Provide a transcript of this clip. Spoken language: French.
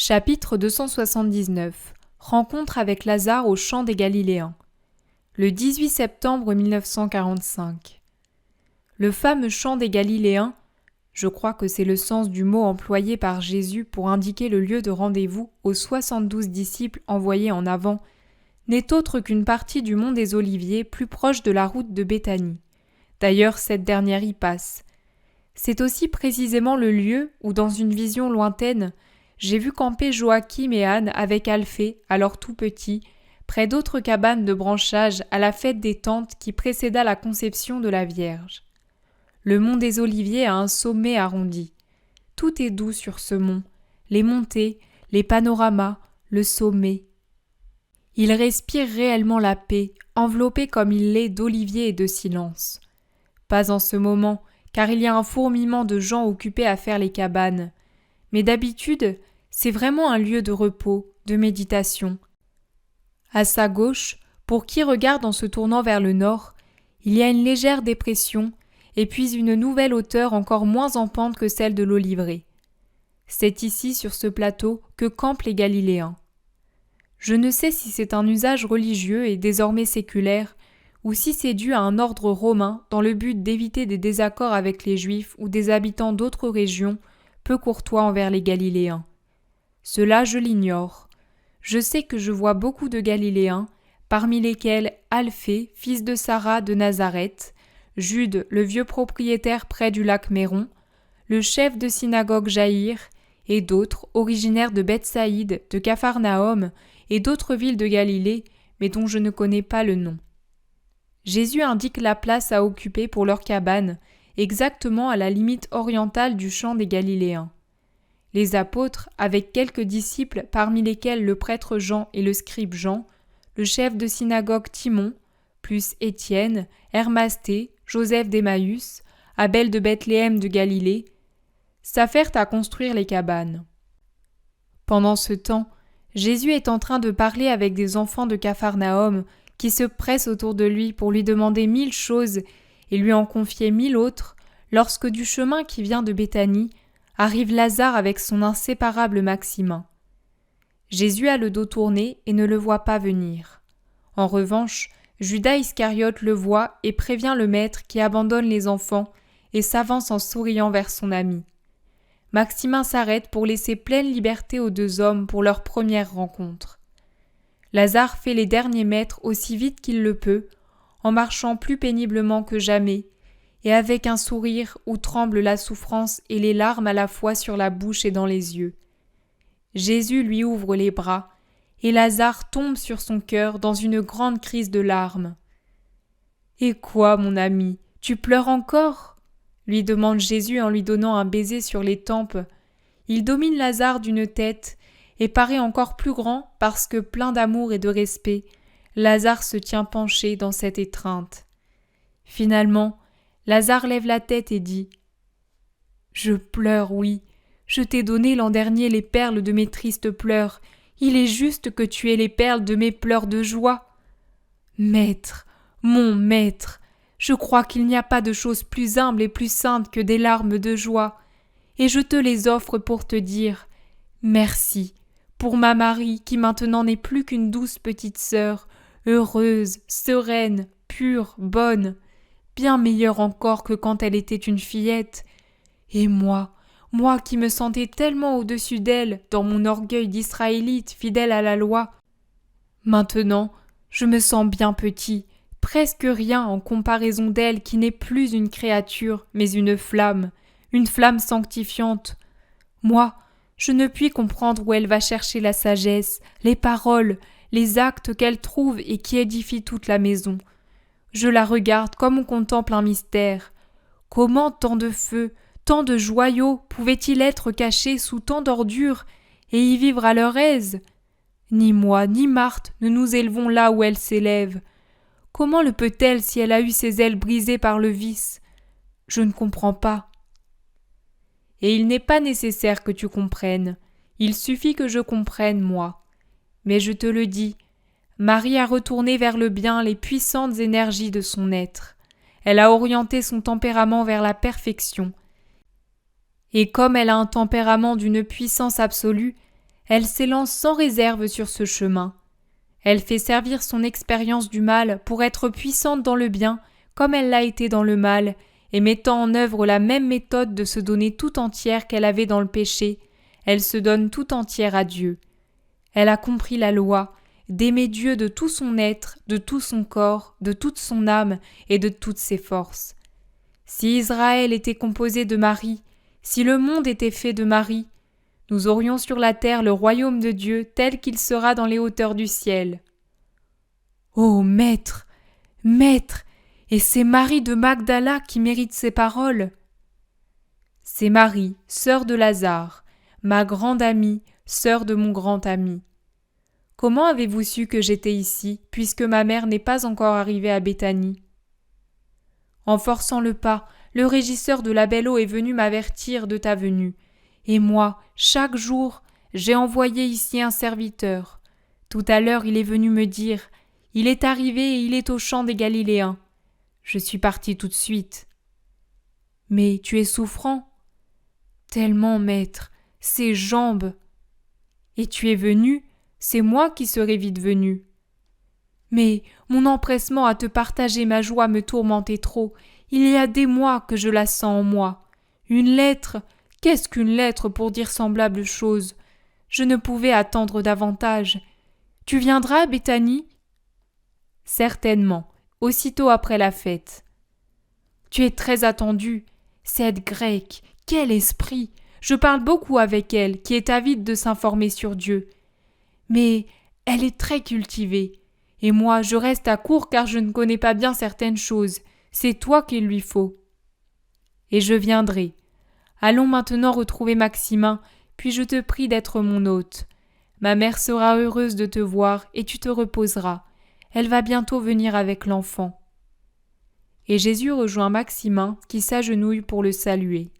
Chapitre 279. Rencontre avec Lazare au champ des Galiléens. Le 18 septembre 1945. Le fameux champ des Galiléens, je crois que c'est le sens du mot employé par Jésus pour indiquer le lieu de rendez-vous aux 72 disciples envoyés en avant, n'est autre qu'une partie du mont des Oliviers plus proche de la route de Béthanie. D'ailleurs, cette dernière y passe. C'est aussi précisément le lieu où, dans une vision lointaine, j'ai vu camper Joachim et Anne avec Alphée, alors tout petit, près d'autres cabanes de branchage à la fête des tentes qui précéda la conception de la Vierge. Le mont des Oliviers a un sommet arrondi. Tout est doux sur ce mont, les montées, les panoramas, le sommet. Il respire réellement la paix, enveloppé comme il l'est d'oliviers et de silence. Pas en ce moment, car il y a un fourmillement de gens occupés à faire les cabanes. Mais d'habitude, c'est vraiment un lieu de repos, de méditation. À sa gauche, pour qui regarde en se tournant vers le nord, il y a une légère dépression et puis une nouvelle hauteur encore moins en pente que celle de l'Olivrée. C'est ici, sur ce plateau, que campent les Galiléens. Je ne sais si c'est un usage religieux et désormais séculaire, ou si c'est dû à un ordre romain dans le but d'éviter des désaccords avec les Juifs ou des habitants d'autres régions peu courtois envers les Galiléens. Cela, je l'ignore. Je sais que je vois beaucoup de Galiléens, parmi lesquels Alphée, fils de Sarah de Nazareth, Jude, le vieux propriétaire près du lac Méron, le chef de synagogue Jaïr, et d'autres, originaires de Bethsaïde, de Capharnaüm et d'autres villes de Galilée, mais dont je ne connais pas le nom. Jésus indique la place à occuper pour leur cabane, exactement à la limite orientale du champ des Galiléens. Les apôtres, avec quelques disciples parmi lesquels le prêtre Jean et le scribe Jean, le chef de synagogue Timon, plus Étienne, Hermasté, Joseph d'Emmaüs, Abel de Bethléem de Galilée, s'affairent à construire les cabanes. Pendant ce temps, Jésus est en train de parler avec des enfants de Capharnaüm qui se pressent autour de lui pour lui demander 1000 choses et lui en confier 1000 autres, lorsque du chemin qui vient de Béthanie arrive Lazare avec son inséparable Maximin. Jésus a le dos tourné et ne le voit pas venir. En revanche, Judas Iscariote le voit et prévient le maître qui abandonne les enfants et s'avance en souriant vers son ami. Maximin s'arrête pour laisser pleine liberté aux deux hommes pour leur première rencontre. Lazare fait les derniers mètres aussi vite qu'il le peut, en marchant plus péniblement que jamais, et avec un sourire où tremble la souffrance et les larmes à la fois sur la bouche et dans les yeux. Jésus lui ouvre les bras, et Lazare tombe sur son cœur dans une grande crise de larmes. « Et quoi, mon ami, tu pleures encore ?» lui demande Jésus en lui donnant un baiser sur les tempes. Il domine Lazare d'une tête, et paraît encore plus grand parce que, plein d'amour et de respect, Lazare se tient penché dans cette étreinte. Finalement, Lazare lève la tête et dit « Je pleure, oui, je t'ai donné l'an dernier les perles de mes tristes pleurs, il est juste que tu aies les perles de mes pleurs de joie. Maître, mon maître, je crois qu'il n'y a pas de chose plus humble et plus sainte que des larmes de joie, et je te les offre pour te dire « Merci » pour ma Marie qui maintenant n'est plus qu'une douce petite sœur, heureuse, sereine, pure, bonne, bien meilleure encore que quand elle était une fillette. Et moi qui me sentais tellement au-dessus d'elle dans mon orgueil d'Israélite fidèle à la loi, maintenant je me sens bien petit, presque rien en comparaison d'elle qui n'est plus une créature mais une flamme sanctifiante. Moi, je ne puis comprendre où elle va chercher la sagesse, les paroles, les actes qu'elle trouve et qui édifient toute la maison. Je la regarde comme on contemple un mystère. Comment tant de feu, tant de joyaux pouvaient-ils être cachés sous tant d'ordures et y vivre à leur aise? Ni moi, ni Marthe ne nous élevons là où elle s'élève. Comment le peut-elle si elle a eu ses ailes brisées par le vice? Je ne comprends pas. Et il n'est pas nécessaire que tu comprennes. Il suffit que je comprenne, moi. Mais je te le dis, Marie a retourné vers le bien les puissantes énergies de son être. Elle a orienté son tempérament vers la perfection. Et comme elle a un tempérament d'une puissance absolue, Elle s'élance sans réserve sur ce chemin. Elle fait servir son expérience du mal pour être puissante dans le bien, comme elle l'a été dans le mal, et mettant en œuvre la même méthode de se donner tout entière qu'elle avait dans le péché, elle se donne tout entière à Dieu. Elle a compris la loi, d'aimer Dieu de tout son être, de tout son corps, de toute son âme et de toutes ses forces. Si Israël était composé de Marie, si le monde était fait de Marie, nous aurions sur la terre le royaume de Dieu tel qu'il sera dans les hauteurs du ciel. Ô Maître, Maître, et c'est Marie de Magdala qui mérite ces paroles. C'est Marie, sœur de Lazare, ma grande amie, sœur de mon grand ami. Comment avez-vous su que j'étais ici, puisque ma mère n'est pas encore arrivée à Béthanie? En forçant le pas, le régisseur de la Belle Eau est venu m'avertir de ta venue. Et moi, chaque jour, j'ai envoyé ici un serviteur. Tout à l'heure, il est venu me dire « Il est arrivé et il est au champ des Galiléens ». Je suis parti tout de suite. « Mais tu es souffrant ?»« Tellement, maître, ces jambes !»« Et tu es venu ? C'est moi qui serais vite venu. »« Mais mon empressement à te partager ma joie me tourmentait trop. Il y a des mois que je la sens en moi. Une lettre, qu'est-ce qu'une lettre pour dire semblable chose ? Je ne pouvais attendre davantage. Tu viendras à Béthanie ? Certainement, aussitôt après la fête. Tu es très attendu. Cette grecque, quel esprit ! Je parle beaucoup avec elle, qui est avide de s'informer sur Dieu. Mais elle est très cultivée. Et moi, je reste à court car je ne connais pas bien certaines choses. C'est toi qu'il lui faut. Et je viendrai. Allons maintenant retrouver Maximin, puis je te prie d'être mon hôte. Ma mère sera heureuse de te voir et tu te reposeras. Elle va bientôt venir avec l'enfant. Et Jésus rejoint Maximin qui s'agenouille pour le saluer.